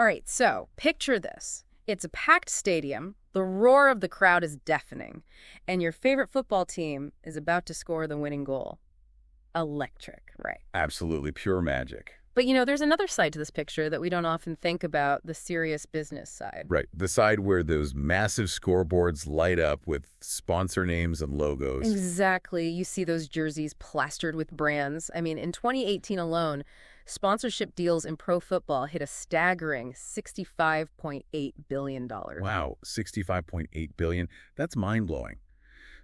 All right, so picture this. It's a packed stadium, the roar of the crowd is deafening, and your favorite football team is about to score the winning goal. Electric, right? Absolutely pure magic. But there's another side to this picture that we don't often think about, the serious business side. Right. The side where those massive scoreboards light up with sponsor names and logos. Exactly. You see those jerseys plastered with brands. I mean, in 2018 alone, sponsorship deals in pro football hit a staggering $65.8 billion. Wow, $65.8 billion. That's mind-blowing.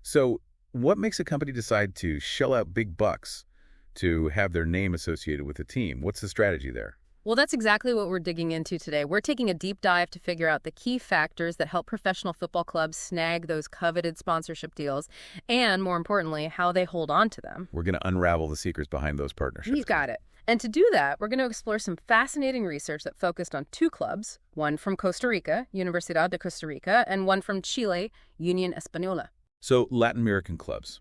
So what makes a company decide to shell out big bucks to have their name associated with a team? What's the strategy there? Well, that's exactly what we're digging into today. We're taking a deep dive to figure out the key factors that help professional football clubs snag those coveted sponsorship deals, and more importantly, how they hold on to them. We're going to unravel the secrets behind those partnerships. You've got it. And to do that, we're going to explore some fascinating research that focused on two clubs, one from Costa Rica, Universidad de Costa Rica, and one from Chile, Unión Española. So Latin American clubs.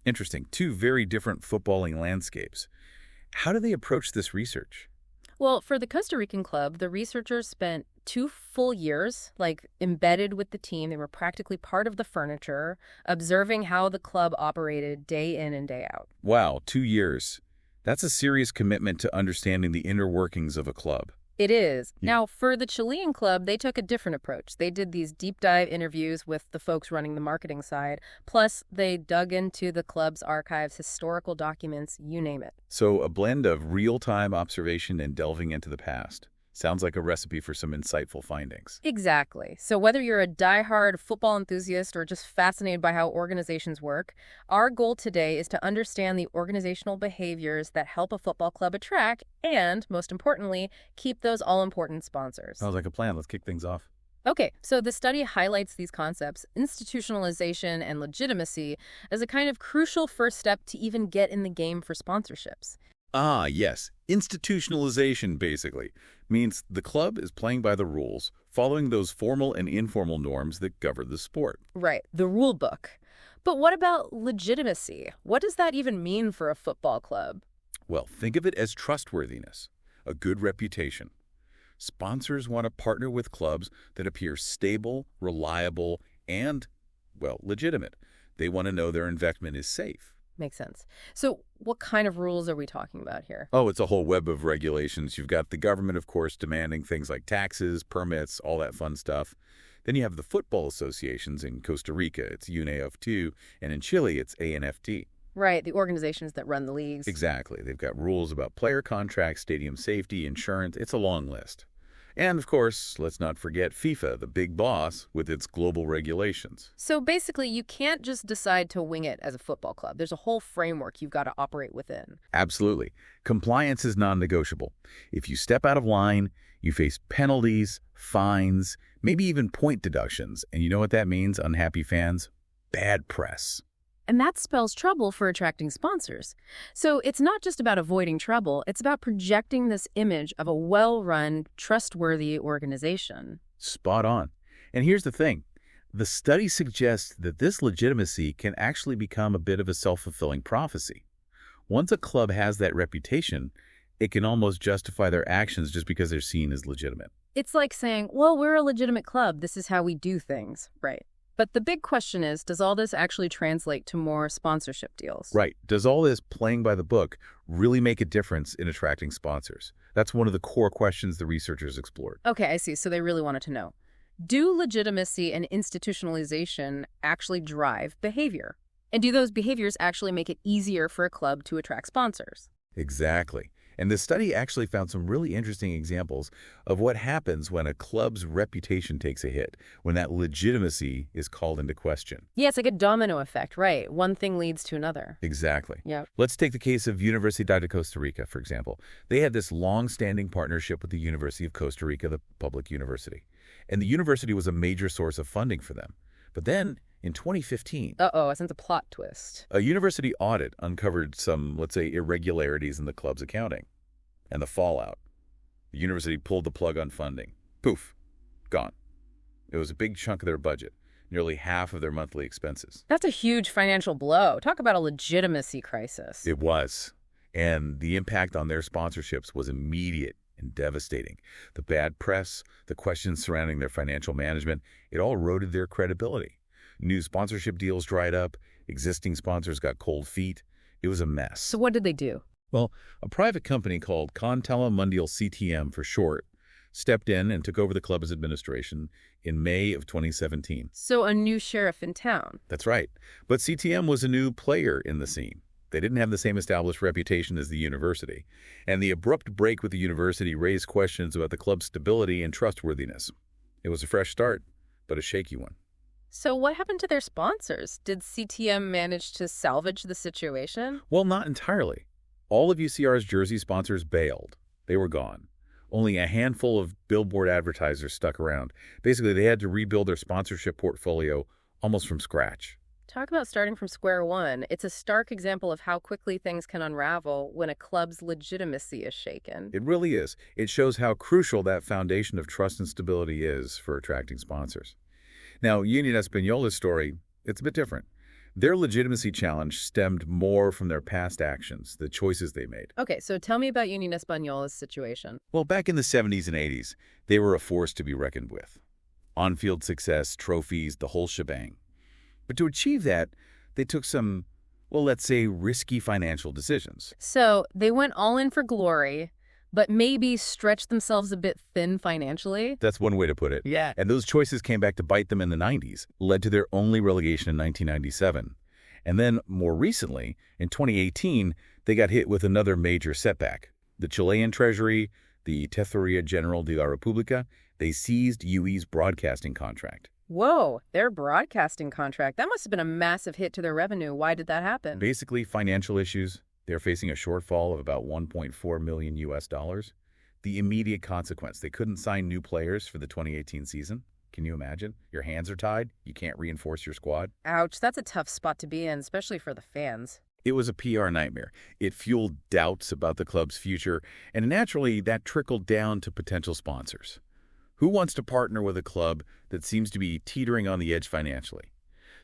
Interesting. Two very different footballing landscapes. How do they approach this research? Well, for the Costa Rican club, the researchers spent 2 full years, embedded with the team. They were practically part of the furniture, observing how the club operated day in and day out. Wow, 2 years. That's a serious commitment to understanding the inner workings of a club. It is. Yeah. Now, for the Chilean club, they took a different approach. They did these deep dive interviews with the folks running the marketing side. Plus, they dug into the club's archives, historical documents, you name it. So a blend of real-time observation and delving into the past. Sounds like a recipe for some insightful findings. Exactly. So whether you're a diehard football enthusiast or just fascinated by how organizations work, our goal today is to understand the organizational behaviors that help a football club attract and, most importantly, keep those all-important sponsors. Sounds like a plan. Let's kick things off. Okay, so the study highlights these concepts, institutionalization and legitimacy, as a kind of crucial first step to even get in the game for sponsorships. Ah, yes. Institutionalization, basically, means the club is playing by the rules, following those formal and informal norms that govern the sport. Right, the rule book. But what about legitimacy? What does that even mean for a football club? Well, think of it as trustworthiness, a good reputation. Sponsors want to partner with clubs that appear stable, reliable, and, legitimate. They want to know their investment is safe. Makes sense. So what kind of rules are we talking about here? Oh, it's a whole web of regulations. You've got the government, of course, demanding things like taxes, permits, all that fun stuff. Then you have the football associations. In Costa Rica, it's UNAF2, and in Chile, it's ANFT. Right, the organizations that run the leagues. Exactly. They've got rules about player contracts, stadium safety, insurance. It's a long list. And, of course, let's not forget FIFA, the big boss, with its global regulations. So basically, you can't just decide to wing it as a football club. There's a whole framework you've got to operate within. Absolutely. Compliance is non-negotiable. If you step out of line, you face penalties, fines, maybe even point deductions. And you know what that means, unhappy fans? Bad press. And that spells trouble for attracting sponsors. So it's not just about avoiding trouble, it's about projecting this image of a well-run, trustworthy organization. Spot on. And here's the thing. The study suggests that this legitimacy can actually become a bit of a self-fulfilling prophecy. Once a club has that reputation, it can almost justify their actions just because they're seen as legitimate. It's like saying, well, we're a legitimate club. This is how we do things. Right. But the big question is, does all this actually translate to more sponsorship deals? Right. Does all this playing by the book really make a difference in attracting sponsors? That's one of the core questions the researchers explored. Okay, I see. So they really wanted to know. Do legitimacy and institutionalization actually drive behavior? And do those behaviors actually make it easier for a club to attract sponsors? Exactly. And the study actually found some really interesting examples of what happens when a club's reputation takes a hit, when that legitimacy is called into question. Yeah, it's like a domino effect, right? One thing leads to another. Exactly. Yeah. Let's take the case of Universidad de Costa Rica, for example. They had this long-standing partnership with the University of Costa Rica, the public university. And the university was a major source of funding for them. But then, in 2015... Uh-oh, I sense a plot twist. A university audit uncovered some, let's say, irregularities in the club's accounting. And the fallout. The university pulled the plug on funding. Poof. Gone. It was a big chunk of their budget, nearly half of their monthly expenses. That's a huge financial blow. Talk about a legitimacy crisis. It was. And the impact on their sponsorships was immediate and devastating. The bad press, the questions surrounding their financial management, it all eroded their credibility. New sponsorship deals dried up, existing sponsors got cold feet. It was a mess. So what did they do? Well, a private company called Contella Mundial CTM for short stepped in and took over the club's administration in May of 2017. So a new sheriff in town. That's right. But CTM was a new player in the scene. They didn't have the same established reputation as the university. And the abrupt break with the university raised questions about the club's stability and trustworthiness. It was a fresh start, but a shaky one. So what happened to their sponsors? Did CTM manage to salvage the situation? Well, not entirely. All of UCR's jersey sponsors bailed. They were gone. Only a handful of billboard advertisers stuck around. Basically, they had to rebuild their sponsorship portfolio almost from scratch. Talk about starting from square one. It's a stark example of how quickly things can unravel when a club's legitimacy is shaken. It really is. It shows how crucial that foundation of trust and stability is for attracting sponsors. Now, Union Española's story, it's a bit different. Their legitimacy challenge stemmed more from their past actions, the choices they made. Okay, so tell me about Union Española's situation. Well, back in the 70s and 80s, they were a force to be reckoned with. On-field success, trophies, the whole shebang. But to achieve that, they took some, well, let's say, risky financial decisions. So they went all in for glory, but maybe stretched themselves a bit thin financially? That's one way to put it. Yeah. And those choices came back to bite them in the 90s, led to their only relegation in 1997. And then, more recently, in 2018, they got hit with another major setback. The Chilean Treasury, the Tesorería General de la República, they seized UE's broadcasting contract. Whoa, their broadcasting contract. That must have been a massive hit to their revenue. Why did that happen? Basically, financial issues. They're facing a shortfall of about $1.4 million US. The immediate consequence, they couldn't sign new players for the 2018 season. Can you imagine? Your hands are tied. You can't reinforce your squad. Ouch, that's a tough spot to be in, especially for the fans. It was a PR nightmare. It fueled doubts about the club's future, and naturally, that trickled down to potential sponsors. Who wants to partner with a club that seems to be teetering on the edge financially?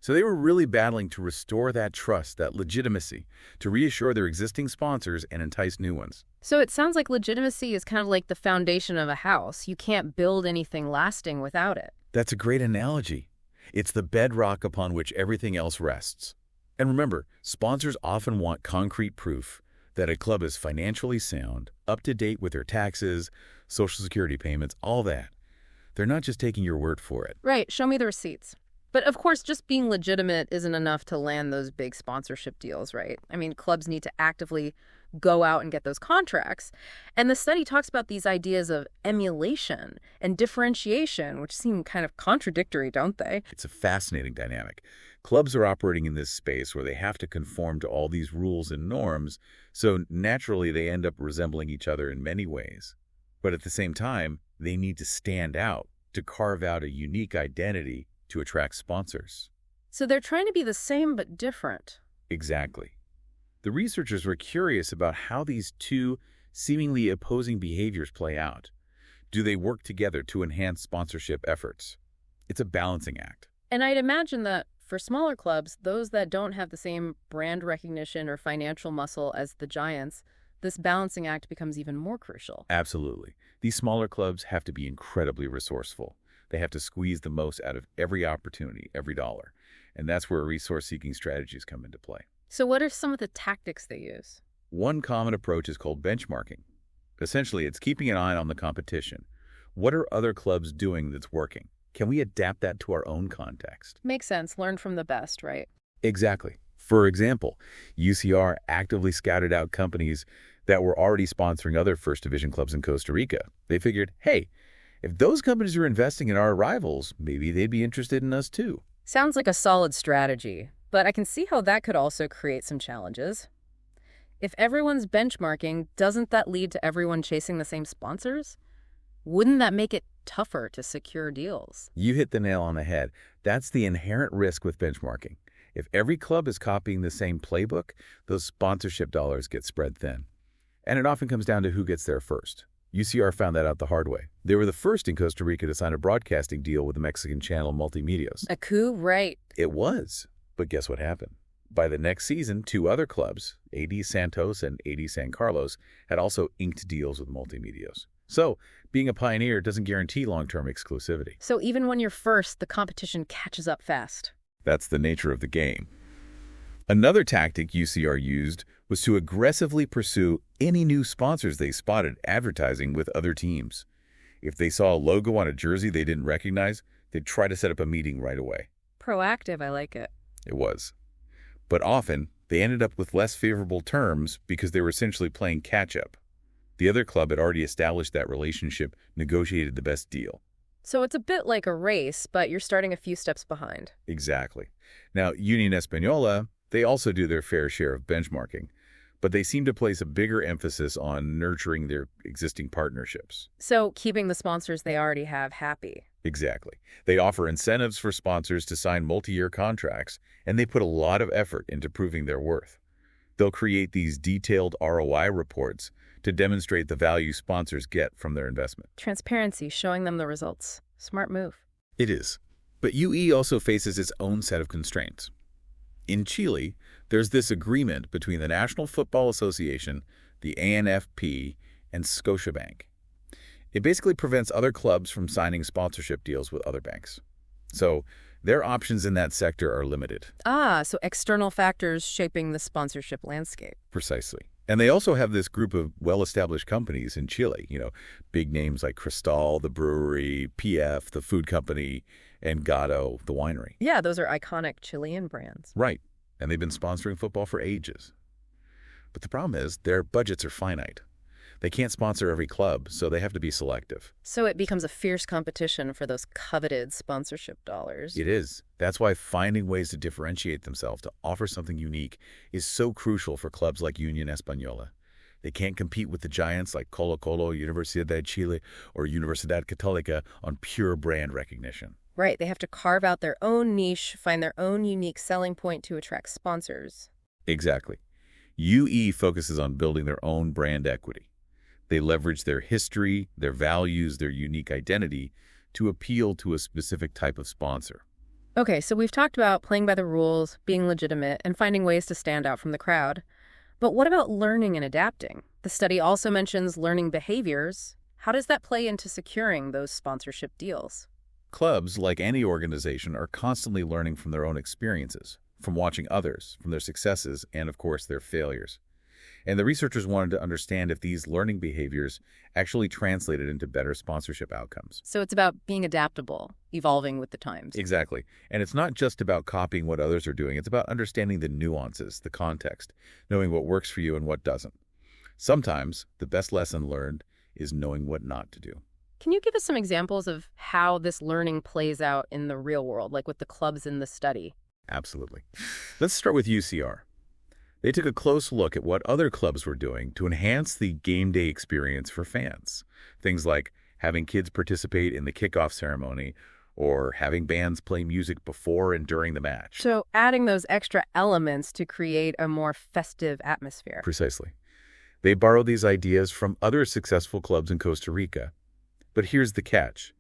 So they were really battling to restore that trust, that legitimacy, to reassure their existing sponsors and entice new ones. So it sounds like legitimacy is kind of like the foundation of a house. You can't build anything lasting without it. That's a great analogy. It's the bedrock upon which everything else rests. And remember, sponsors often want concrete proof that a club is financially sound, up to date with their taxes, Social Security payments, all that. They're not just taking your word for it. Right, show me the receipts. But of course, just being legitimate isn't enough to land those big sponsorship deals, right? I mean, clubs need to actively go out and get those contracts. And the study talks about these ideas of emulation and differentiation, which seem kind of contradictory, don't they? It's a fascinating dynamic. Clubs are operating in this space where they have to conform to all these rules and norms, so naturally they end up resembling each other in many ways. But at the same time, they need to stand out, to carve out a unique identity to attract sponsors. So they're trying to be the same but different. Exactly. The researchers were curious about how these two seemingly opposing behaviors play out. Do they work together to enhance sponsorship efforts? It's a balancing act. And I'd imagine that for smaller clubs, those that don't have the same brand recognition or financial muscle as the giants, this balancing act becomes even more crucial. Absolutely. These smaller clubs have to be incredibly resourceful. They have to squeeze the most out of every opportunity, every dollar. And that's where resource-seeking strategies come into play. So what are some of the tactics they use? One common approach is called benchmarking. Essentially, it's keeping an eye on the competition. What are other clubs doing that's working? Can we adapt that to our own context? Makes sense. Learn from the best, right? Exactly. For example, UCR actively scouted out companies that were already sponsoring other First Division clubs in Costa Rica. They figured, hey, if those companies are investing in our rivals, maybe they'd be interested in us too. Sounds like a solid strategy, but I can see how that could also create some challenges. If everyone's benchmarking, doesn't that lead to everyone chasing the same sponsors? Wouldn't that make it tougher to secure deals? You hit the nail on the head. That's the inherent risk with benchmarking. If every club is copying the same playbook, those sponsorship dollars get spread thin. And it often comes down to who gets there first. UCR found that out the hard way. They were the first in Costa Rica to sign a broadcasting deal with the Mexican channel Multimedios. A coup, right? It was. But guess what happened? By the next season, two other clubs, AD Santos and AD San Carlos, had also inked deals with Multimedios. So, being a pioneer doesn't guarantee long-term exclusivity. So even when you're first, the competition catches up fast. That's the nature of the game. Another tactic UCR used was to aggressively pursue any new sponsors they spotted advertising with other teams. If they saw a logo on a jersey they didn't recognize, they'd try to set up a meeting right away. Proactive, I like it. It was. But often, they ended up with less favorable terms because they were essentially playing catch-up. The other club had already established that relationship, negotiated the best deal. So it's a bit like a race, but you're starting a few steps behind. Exactly. Now, Unión Española, they also do their fair share of benchmarking, but they seem to place a bigger emphasis on nurturing their existing partnerships. So keeping the sponsors they already have happy. Exactly. They offer incentives for sponsors to sign multi-year contracts, and they put a lot of effort into proving their worth. They'll create these detailed ROI reports to demonstrate the value sponsors get from their investment. Transparency, showing them the results. Smart move. It is. But UE also faces its own set of constraints. In Chile, there's this agreement between the National Football Association, the ANFP, and Scotiabank. It basically prevents other clubs from signing sponsorship deals with other banks. So their options in that sector are limited. So external factors shaping the sponsorship landscape. Precisely. And they also have this group of well-established companies in Chile, big names like Cristal, the brewery, PF, the food company, and Gato, the winery. Yeah, those are iconic Chilean brands. Right. And they've been sponsoring football for ages. But the problem is their budgets are finite. They can't sponsor every club, so they have to be selective. So it becomes a fierce competition for those coveted sponsorship dollars. It is. That's why finding ways to differentiate themselves, to offer something unique, is so crucial for clubs like Unión Española. They can't compete with the giants like Colo-Colo, Universidad de Chile, or Universidad Católica on pure brand recognition. Right, they have to carve out their own niche, find their own unique selling point to attract sponsors. Exactly. UE focuses on building their own brand equity. They leverage their history, their values, their unique identity to appeal to a specific type of sponsor. Okay, so we've talked about playing by the rules, being legitimate, and finding ways to stand out from the crowd. But what about learning and adapting? The study also mentions learning behaviors. How does that play into securing those sponsorship deals? Clubs, like any organization, are constantly learning from their own experiences, from watching others, from their successes, and of course their failures. And the researchers wanted to understand if these learning behaviors actually translated into better sponsorship outcomes. So it's about being adaptable, evolving with the times. Exactly. And it's not just about copying what others are doing. It's about understanding the nuances, the context, knowing what works for you and what doesn't. Sometimes the best lesson learned is knowing what not to do. Can you give us some examples of how this learning plays out in the real world, like with the clubs in the study? Absolutely. Let's start with UCR. They took a close look at what other clubs were doing to enhance the game day experience for fans. Things like having kids participate in the kickoff ceremony or having bands play music before and during the match. So adding those extra elements to create a more festive atmosphere. Precisely. They borrowed these ideas from other successful clubs in Costa Rica. But here's the catch.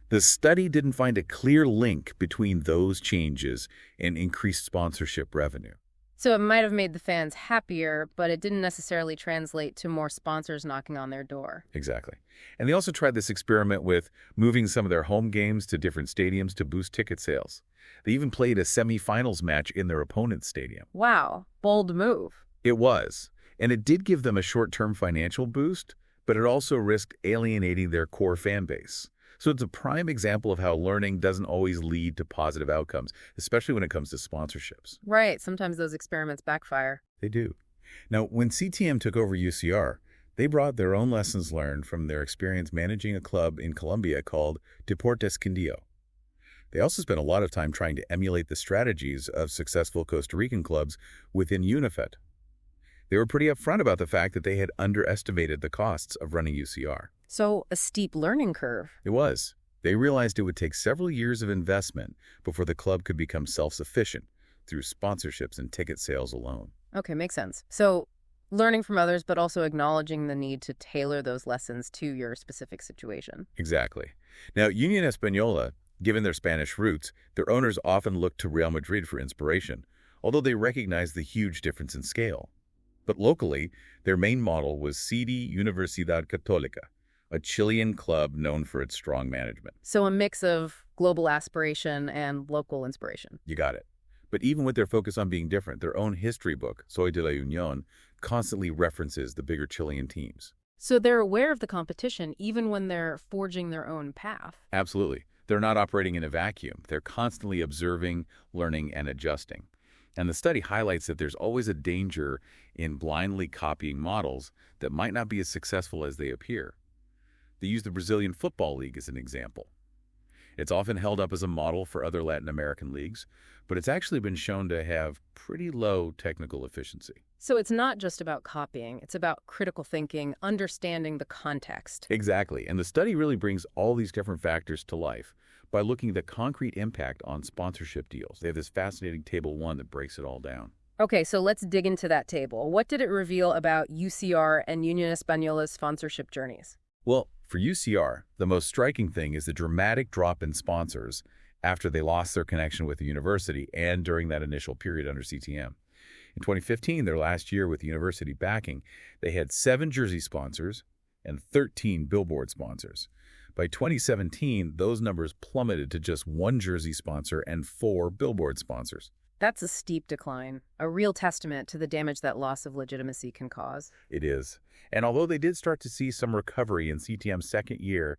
The study didn't find a clear link between those changes and increased sponsorship revenue. So it might have made the fans happier, but it didn't necessarily translate to more sponsors knocking on their door. Exactly. And they also tried this experiment with moving some of their home games to different stadiums to boost ticket sales. They even played a semifinals match in their opponent's stadium. Wow, bold move. It was. And it did give them a short-term financial boost, but it also risked alienating their core fan base. So it's a prime example of how learning doesn't always lead to positive outcomes, especially when it comes to sponsorships. Right. Sometimes those experiments backfire. They do. Now, when CTM took over UCR, they brought their own lessons learned from their experience managing a club in Colombia called Deportes Quindío. They also spent a lot of time trying to emulate the strategies of successful Costa Rican clubs within UNIFED. They were pretty upfront about the fact that they had underestimated the costs of running UCR. So a steep learning curve. It was. They realized it would take several years of investment before the club could become self-sufficient through sponsorships and ticket sales alone. Okay, makes sense. So learning from others, but also acknowledging the need to tailor those lessons to your specific situation. Exactly. Now, Unión Española, given their Spanish roots, their owners often looked to Real Madrid for inspiration, although they recognized the huge difference in scale. But locally, their main model was CD Universidad Católica, a Chilean club known for its strong management. So a mix of global aspiration and local inspiration. You got it. But even with their focus on being different, their own history book, Soy de la Unión, constantly references the bigger Chilean teams. So they're aware of the competition even when they're forging their own path. Absolutely. They're not operating in a vacuum. They're constantly observing, learning, and adjusting. And the study highlights that there's always a danger in blindly copying models that might not be as successful as they appear. They use the Brazilian Football League as an example. It's often held up as a model for other Latin American leagues, but it's actually been shown to have pretty low technical efficiency. So it's not just about copying, it's about critical thinking, understanding the context. Exactly, and the study really brings all these different factors to life by looking at the concrete impact on sponsorship deals. They have this fascinating Table 1 that breaks it all down. Okay, so let's dig into that table. What did it reveal about UCR and Unión Española's sponsorship journeys? Well, for UCR, the most striking thing is the dramatic drop in sponsors after they lost their connection with the university and during that initial period under CTM. In 2015, their last year with university backing, they had 7 jersey sponsors and 13 billboard sponsors. By 2017, those numbers plummeted to just 1 jersey sponsor and 4 billboard sponsors. That's a steep decline, a real testament to the damage that loss of legitimacy can cause. It is. And although they did start to see some recovery in CTM's second year,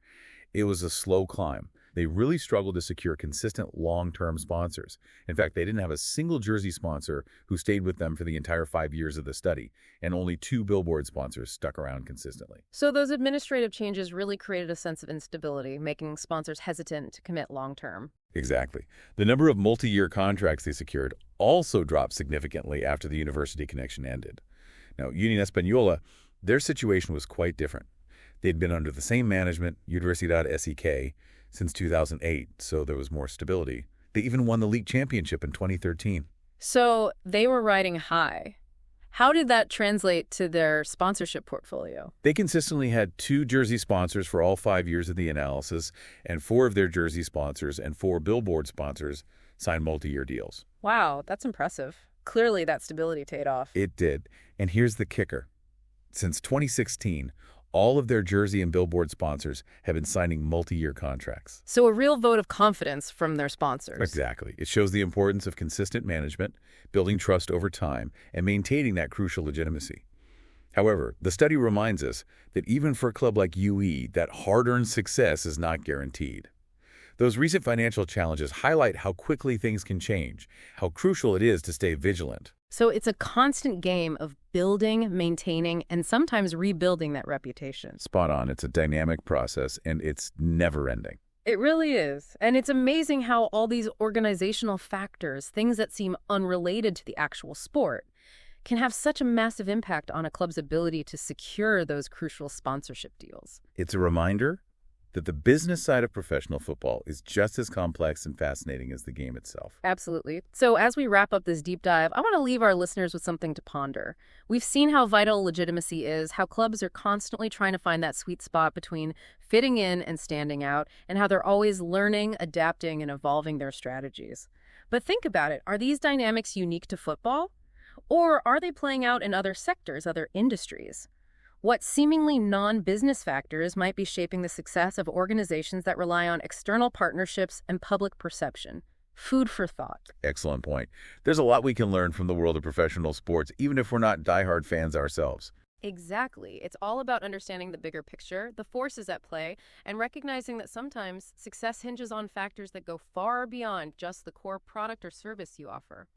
it was a slow climb. They really struggled to secure consistent long-term sponsors. In fact, they didn't have a single jersey sponsor who stayed with them for the entire 5 years of the study, and only 2 billboard sponsors stuck around consistently. So those administrative changes really created a sense of instability, making sponsors hesitant to commit long-term. Exactly. The number of multi-year contracts they secured also dropped significantly after the university connection ended. Now, Unión Española, their situation was quite different. They'd been under the same management, Universidad SEK, since 2008, so there was more stability. They even won the league championship in 2013. So they were riding high. How did that translate to their sponsorship portfolio? They consistently had 2 jersey sponsors for all 5 years of the analysis, and 4 of their jersey sponsors and 4 billboard sponsors signed multi-year deals. Wow, that's impressive. Clearly that stability paid off. It did. And here's the kicker. Since 2016, all of their jersey and billboard sponsors have been signing multi-year contracts. So a real vote of confidence from their sponsors. Exactly. It shows the importance of consistent management, building trust over time, and maintaining that crucial legitimacy. However, the study reminds us that even for a club like UE, that hard-earned success is not guaranteed. Those recent financial challenges highlight how quickly things can change, how crucial it is to stay vigilant. So it's a constant game of building, maintaining, and sometimes rebuilding that reputation. Spot on. It's a dynamic process, and it's never-ending. It really is. And it's amazing how all these organizational factors, things that seem unrelated to the actual sport, can have such a massive impact on a club's ability to secure those crucial sponsorship deals. It's a reminder that the business side of professional football is just as complex and fascinating as the game itself. Absolutely. So as we wrap up this deep dive, I want to leave our listeners with something to ponder. We've seen how vital legitimacy is, how clubs are constantly trying to find that sweet spot between fitting in and standing out, and how they're always learning, adapting, and evolving their strategies. But think about it. Are these dynamics unique to football? Or are they playing out in other sectors, other industries? What seemingly non-business factors might be shaping the success of organizations that rely on external partnerships and public perception? Food for thought. Excellent point. There's a lot we can learn from the world of professional sports, even if we're not diehard fans ourselves. Exactly. It's all about understanding the bigger picture, the forces at play, and recognizing that sometimes success hinges on factors that go far beyond just the core product or service you offer.